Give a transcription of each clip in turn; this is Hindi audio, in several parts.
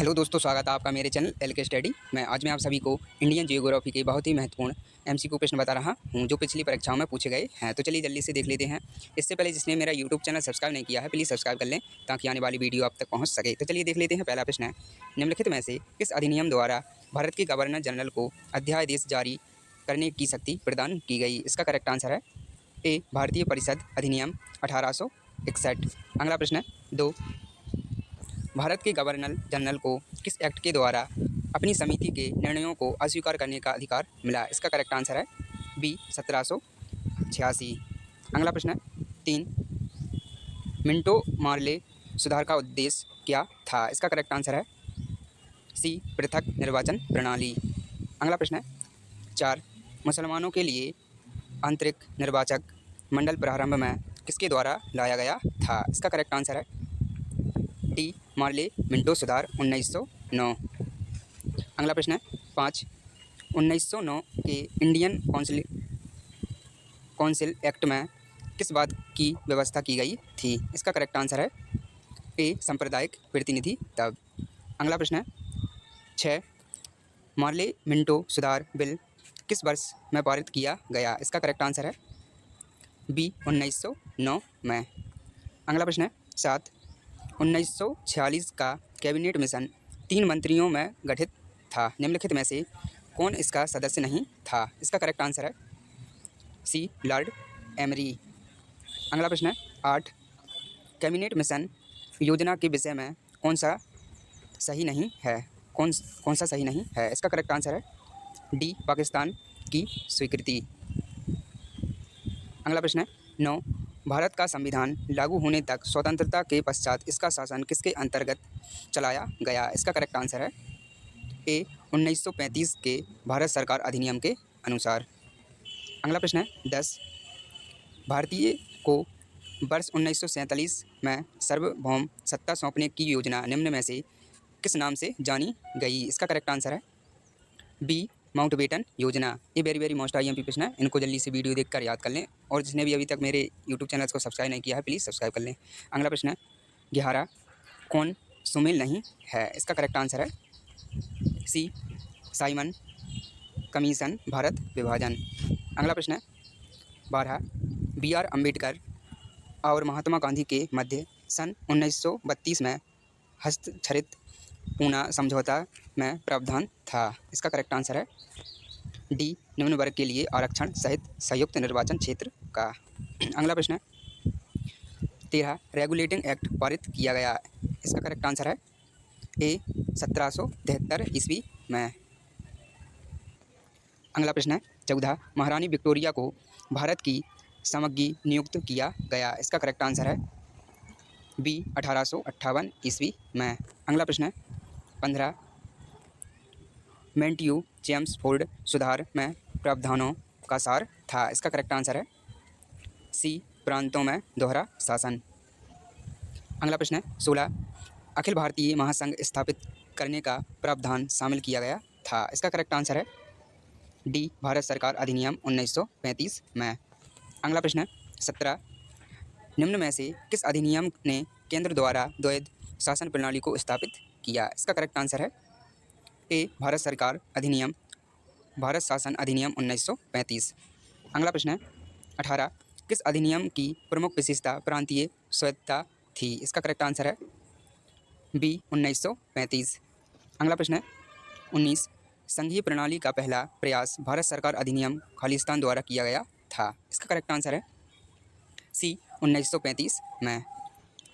हेलो दोस्तों, स्वागत है आपका मेरे चैनल एलके स्टडी में। आज मैं आप सभी को इंडियन जियोग्राफी के बहुत ही महत्वपूर्ण एमसीक्यू प्रश्न बता रहा हूं जो पिछली परीक्षाओं में पूछे गए हैं। तो चलिए जल्दी से देख लेते हैं। इससे पहले जिसने मेरा यूट्यूब चैनल सब्सक्राइब नहीं किया है प्लीज़ सब्सक्राइब कर लें ताकि आने वाली वीडियो आप तक पहुँच सके। तो चलिए देख लेते हैं। पहला प्रश्न है, निम्नलिखित में से किस अधिनियम द्वारा भारत के गवर्नर जनरल को अध्यादेश जारी करने की शक्ति प्रदान की गई? इसका करेक्ट आंसर है ए, भारतीय परिषद अधिनियम 1861। अगला प्रश्न है 2, भारत के गवर्नर जनरल को किस एक्ट के द्वारा अपनी समिति के निर्णयों को अस्वीकार करने का अधिकार मिला? इसका करेक्ट आंसर है बी, 1786। अगला प्रश्न है 3, मिंटो मार्ले सुधार का उद्देश्य क्या था? इसका करेक्ट आंसर है सी, पृथक निर्वाचन प्रणाली। अगला प्रश्न है 4, मुसलमानों के लिए आंतरिक निर्वाचक मंडल प्रारंभ में किसके द्वारा लाया गया था? इसका करेक्ट आंसर है डी, मार्ले मिंटो सुधार 1909। अगला प्रश्न है 5, 1909 के इंडियन काउंसिल एक्ट में किस बात की व्यवस्था की गई थी? इसका करेक्ट आंसर है ए, सांप्रदायिक प्रतिनिधि तब। अगला प्रश्न है 6, मार्ले मिंटो सुधार बिल किस वर्ष में पारित किया गया? इसका करेक्ट आंसर है बी, 1909 में। अगला प्रश्न है 7, 1946 का कैबिनेट मिशन 3 मंत्रियों में गठित था। निम्नलिखित में से कौन इसका सदस्य नहीं था? इसका करेक्ट आंसर है सी, लॉर्ड एमरी। अगला प्रश्न है 8, कैबिनेट मिशन योजना के विषय में कौन सा सही नहीं है? कौन सा सही नहीं है? इसका करेक्ट आंसर है डी, पाकिस्तान की स्वीकृति। अगला प्रश्न है 9, भारत का संविधान लागू होने तक स्वतंत्रता के पश्चात इसका शासन किसके अंतर्गत चलाया गया? इसका करेक्ट आंसर है ए, 1935 के भारत सरकार अधिनियम के अनुसार। अगला प्रश्न है 10, भारतीय को वर्ष 1947 में सार्वभौम सत्ता सौंपने की योजना निम्न में से किस नाम से जानी गई? इसका करेक्ट आंसर है बी, माउंटबेटन योजना। ये वेरी मोस्ट IMP प्रश्न है, इनको जल्दी से वीडियो देखकर याद कर लें और जिसने भी अभी तक मेरे यूट्यूब चैनल को सब्सक्राइब नहीं किया है प्लीज़ सब्सक्राइब कर लें। अगला प्रश्न है 11, कौन सुमेल नहीं है? इसका करेक्ट आंसर है सी, साइमन कमीशन भारत विभाजन। अगला प्रश्न है 12, BR अम्बेडकर और महात्मा गांधी के मध्य सन 1932 में हस्ताक्षरित पूना समझौता में प्रावधान था। इसका करेक्ट आंसर है डी, निम्न वर्ग के लिए आरक्षण सहित संयुक्त निर्वाचन क्षेत्र का। अगला प्रश्न है 13, रेगुलेटिंग एक्ट पारित किया गया। इसका करेक्ट आंसर है ए, 1773 ईस्वी में। अगला प्रश्न है 14, महारानी विक्टोरिया को भारत की समग्गी नियुक्त किया गया। इसका करेक्ट आंसर है बी, 1858 ईस्वी में। अगला प्रश्न है 15, मेंटेग्यू चेम्सफोर्ड सुधार में प्रावधानों का सार था। इसका करेक्ट आंसर है सी, प्रांतों में दोहरा शासन। अगला प्रश्न है 16, अखिल भारतीय महासंघ स्थापित करने का प्रावधान शामिल किया गया था। इसका करेक्ट आंसर है डी, भारत सरकार अधिनियम 1935 में। अगला प्रश्न है 17, निम्न में से किस अधिनियम ने केंद्र द्वारा द्वैध शासन प्रणाली को स्थापित किया? इसका करेक्ट आंसर है ए, भारत सरकार अधिनियम भारत शासन अधिनियम 1935। अगला प्रश्न है 18, किस अधिनियम की प्रमुख विशेषता प्रांतीय स्वायत्तता थी? इसका करेक्ट आंसर है बी, 1935। अगला प्रश्न है 19, संघीय प्रणाली का पहला प्रयास भारत सरकार अधिनियम खालिस्तान द्वारा किया गया था। इसका करेक्ट आंसर है सी, 1935 में।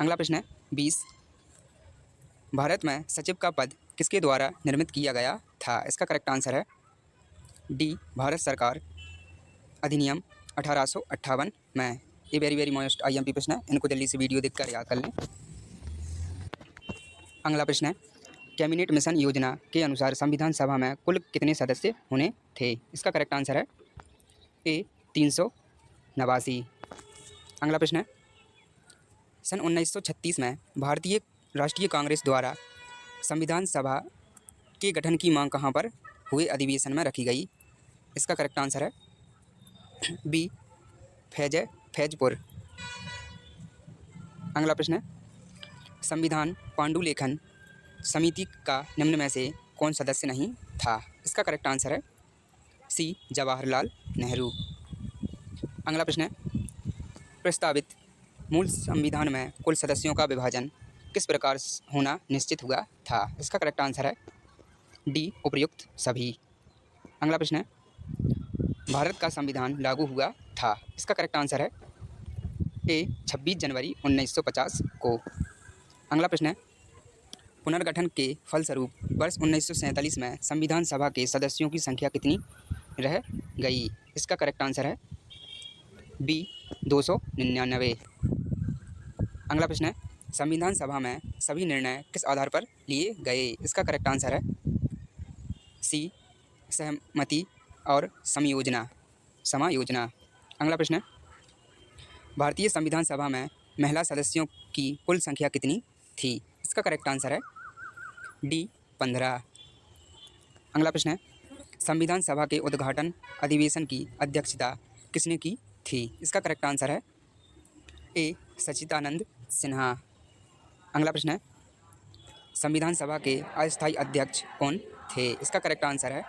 अगला प्रश्न है 20, भारत में सचिव का पद किसके द्वारा निर्मित किया गया था? इसका करेक्ट आंसर है डी, भारत सरकार अधिनियम 1858 में। ये वेरी मोस्ट IMP प्रश्न है, इनको जल्दी से वीडियो देखकर याद कर लें। अगला प्रश्न है कैबिनेट मिशन योजना के अनुसार संविधान सभा में कुल कितने सदस्य होने थे? इसका करेक्ट आंसर है ए, 389। अगला प्रश्न है सन 1936 में भारतीय राष्ट्रीय कांग्रेस द्वारा संविधान सभा के गठन की मांग कहाँ पर हुए अधिवेशन में रखी गई? इसका करेक्ट आंसर है बी, फैजपुर। अगला प्रश्न है संविधान पांडुलेखन समिति का निम्न में से कौन सदस्य नहीं था? इसका करेक्ट आंसर है सी, जवाहरलाल नेहरू। अगला प्रश्न है, प्रस्तावित मूल संविधान में कुल सदस्यों का विभाजन किस प्रकार होना निश्चित हुआ था? इसका करेक्ट आंसर है डी, उपर्युक्त सभी। अगला प्रश्न है, भारत का संविधान लागू हुआ था? इसका करेक्ट आंसर है ए, 26 जनवरी 1950 को। अगला प्रश्न है, पुनर्गठन के फलस्वरूप वर्ष 1947 में संविधान सभा के सदस्यों की संख्या कितनी रह गई? इसका करेक्ट आंसर है बी, 299। अगला प्रश्न है, संविधान सभा में सभी निर्णय किस आधार पर लिए गए? इसका करेक्ट आंसर है सी, सहमति और समायोजना। अगला प्रश्न है, भारतीय संविधान सभा में महिला सदस्यों की कुल संख्या कितनी थी? इसका करेक्ट आंसर है डी, 15। अगला प्रश्न है, संविधान सभा के उद्घाटन अधिवेशन की अध्यक्षता किसने की थी? इसका करेक्ट आंसर है ए, सच्चिदानंद सिन्हा। अगला प्रश्न है, संविधान सभा के अस्थायी अध्यक्ष कौन थे? इसका करेक्ट आंसर है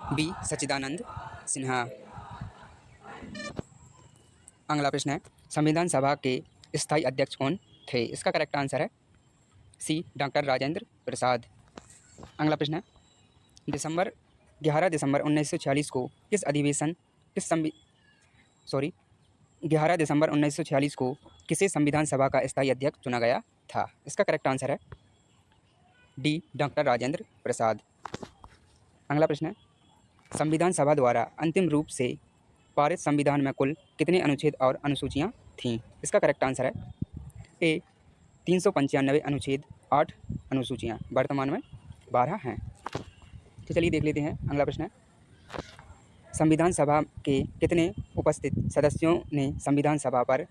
बी, सच्चिदानंद सिन्हा। अगला प्रश्न है, संविधान सभा के स्थायी अध्यक्ष कौन थे? इसका करेक्ट आंसर है सी, डॉक्टर राजेंद्र प्रसाद। अगला प्रश्न है, 11 दिसंबर 1946 को किस अधिवेशन 11 दिसंबर 1946 को किसे संविधान सभा का स्थायी अध्यक्ष चुना गया था? इसका करेक्ट आंसर है डी, डॉक्टर राजेंद्र प्रसाद। अगला प्रश्न है, संविधान सभा द्वारा अंतिम रूप से पारित संविधान में कुल कितने अनुच्छेद और अनुसूचियाँ थीं? इसका करेक्ट आंसर है ए, 395 अनुच्छेद, 8 अनुसूचियाँ, वर्तमान में 12 हैं। तो चलिए देख लेते हैं। अगला प्रश्न है, संविधान सभा के कितने उपस्थित सदस्यों ने संविधान सभा पर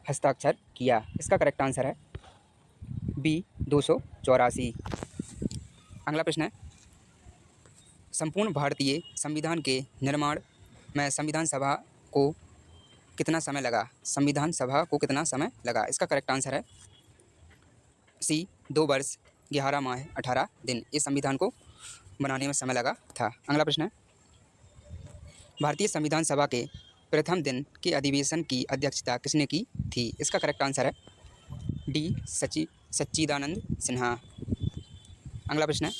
हस्ताक्षर किया? इसका करेक्ट आंसर है बी, 284। अगला प्रश्न है, संपूर्ण भारतीय संविधान के निर्माण में संविधान सभा को कितना समय लगा? संविधान सभा को कितना समय लगा? इसका करेक्ट आंसर है सी, 2 वर्ष 11 माह 18 दिन। इस संविधान को बनाने में समय लगा था। अगला प्रश्न है, भारतीय संविधान सभा के प्रथम दिन के अधिवेशन की अध्यक्षता किसने की थी? इसका करेक्ट आंसर है डी, सच्चिदानंद सिन्हा। अगला प्रश्न है,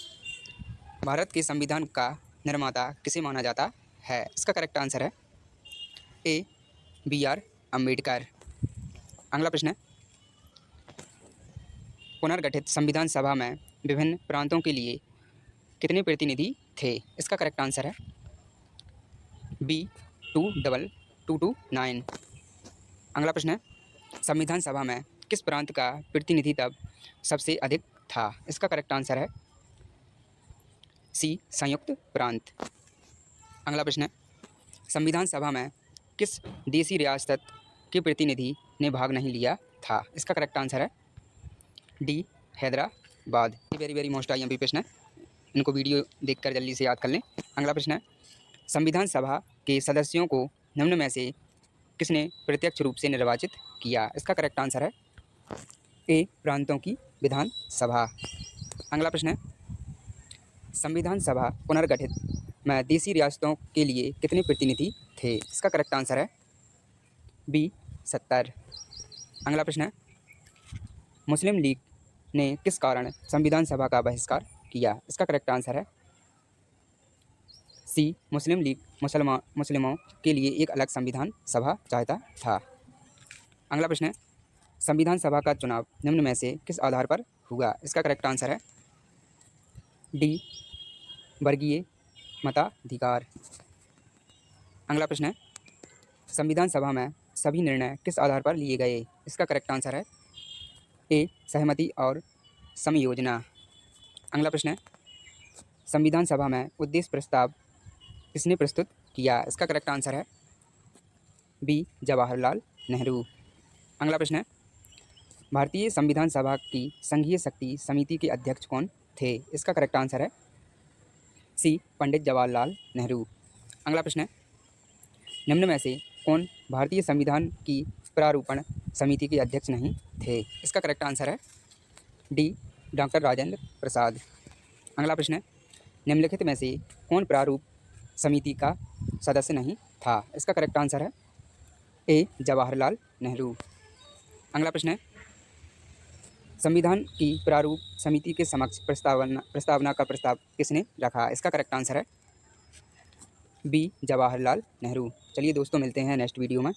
भारत के संविधान का निर्माता किसे माना जाता है? इसका करेक्ट आंसर है ए, BR अम्बेडकर। अगला प्रश्न है, पुनर्गठित संविधान सभा में विभिन्न प्रांतों के लिए कितने प्रतिनिधि थे? इसका करेक्ट आंसर है बी, 2229। अगला प्रश्न है, संविधान सभा में किस प्रांत का प्रतिनिधित्व सबसे अधिक था? इसका करेक्ट आंसर है सी, संयुक्त प्रांत। अगला प्रश्न है, संविधान सभा में किस देशी रियासत के प्रतिनिधि ने भाग नहीं लिया था? इसका करेक्ट आंसर है D, Hyderabad. Very very most IMP प्रश्न है, इनको वीडियो देखकर जल्दी से याद कर लें। अगला प्रश्न है, संविधान सभा के सदस्यों को निम्न में से किसने प्रत्यक्ष रूप से निर्वाचित किया? इसका करेक्ट आंसर है ए, प्रांतों की विधान सभा। अगला प्रश्न है, संविधान सभा पुनर्गठित में देशी रियासतों के लिए कितने प्रतिनिधि थे? इसका करेक्ट आंसर है बी, 70। अगला प्रश्न है, मुस्लिम लीग ने किस कारण संविधान सभा का बहिष्कार किया? इसका करेक्ट आंसर है सी, मुस्लिम लीग मुस्लिमों के लिए एक अलग संविधान सभा चाहता था। अगला प्रश्न है, संविधान सभा का चुनाव निम्न में से किस आधार पर हुआ? इसका करेक्ट आंसर है डी, वर्गीय मताधिकार। अगला प्रश्न है, संविधान सभा में सभी निर्णय किस आधार पर लिए गए? इसका करेक्ट आंसर है ए, सहमति और समायोजना। अगला प्रश्न है, संविधान सभा में उद्देश्य प्रस्ताव किसने प्रस्तुत किया? इसका करेक्ट आंसर है बी, जवाहरलाल नेहरू। अगला प्रश्न है, भारतीय संविधान सभा की संघीय शक्ति समिति के अध्यक्ष कौन थे? इसका करेक्ट आंसर है सी, पंडित जवाहरलाल नेहरू। अगला प्रश्न है, निम्न में से कौन भारतीय संविधान की प्रारूपण समिति के अध्यक्ष नहीं थे? इसका करेक्ट आंसर है डी, डॉक्टर राजेंद्र प्रसाद। अगला प्रश्न है, निम्नलिखित में से कौन प्रारूप समिति का सदस्य नहीं था? इसका करेक्ट आंसर है ए जवाहरलाल नेहरू। अगला प्रश्न है, संविधान की प्रारूप समिति के समक्ष प्रस्तावना का प्रस्ताव किसने रखा? इसका करेक्ट आंसर है बी जवाहरलाल नेहरू। चलिए दोस्तों, मिलते हैं नेक्स्ट वीडियो में।